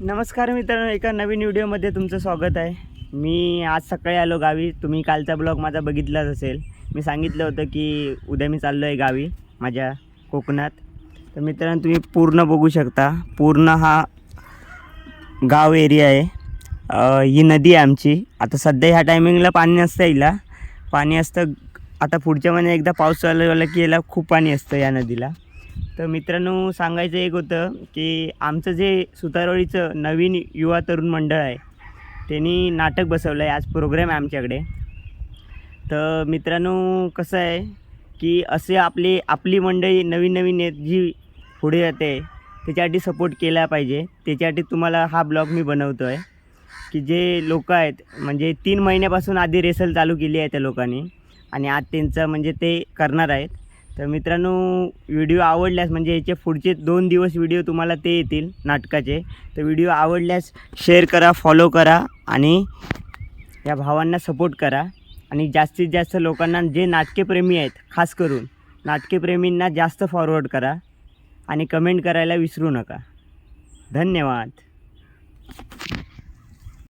नमस्कार मित्रांनो, एका नवीन व्हिडिओमध्ये तुमचं स्वागत आहे। मी आज सकाळी आलो गावी। तुम्ही कालचा ब्लॉग माझा बघितलाच असेल। मी सांगितलं होतं की उद्या मी चाललो आहे गावी माझ्या कोकणात। तर मित्रांनो, तुम्ही पूर्ण बघू शकता, पूर्ण हा गाव एरिया आहे। ही नदी आहे आमची। आता सध्या ह्या टायमिंगला पाणी नसतं, हिला पाणी असतं। आता पुढच्या महिन्यात एकदा पाऊस चालू झाला की याला खूप पाणी असतं या नदीला। तर मित्रांनो, सांगायचं एक होतं की आमचं जे सुतारवाडीचं नवीन युवा तरुण मंडळ आहे, त्यांनी नाटक बसवलं आहे। आज प्रोग्राम आहे आमच्याकडे। तर मित्रांनो, कसं आहे की असे आपली मंडळी नवीन जी पुढे येते त्याच्यासाठी सपोर्ट केला पाहिजे। त्याच्यासाठी तुम्हाला हा ब्लॉग मी बनवतो आहे की जे लोक आहेत, म्हणजे 3 महिन्यापासून आधी रेसल चालू केली आहे त्या लोकांनी, आणि आज त्यांचं म्हणजे ते करणार आहेत। तर मित्रांनो, व्हिडिओ आवडल्यास, म्हणजे याचे पुढचे 2 दिवस व्हिडिओ तुम्हाला ते येतील नाटकाचे। तर व्हिडिओ आवडल्यास शेअर करा, फॉलो करा आणि या भावांना सपोर्ट करा। आणि जास्तीत जास्त लोकांना, जे नाट्यप्रेमी आहेत, खास करून नाट्यप्रेमींना जास्त फॉरवर्ड करा आणि कमेंट करायला विसरू नका। धन्यवाद।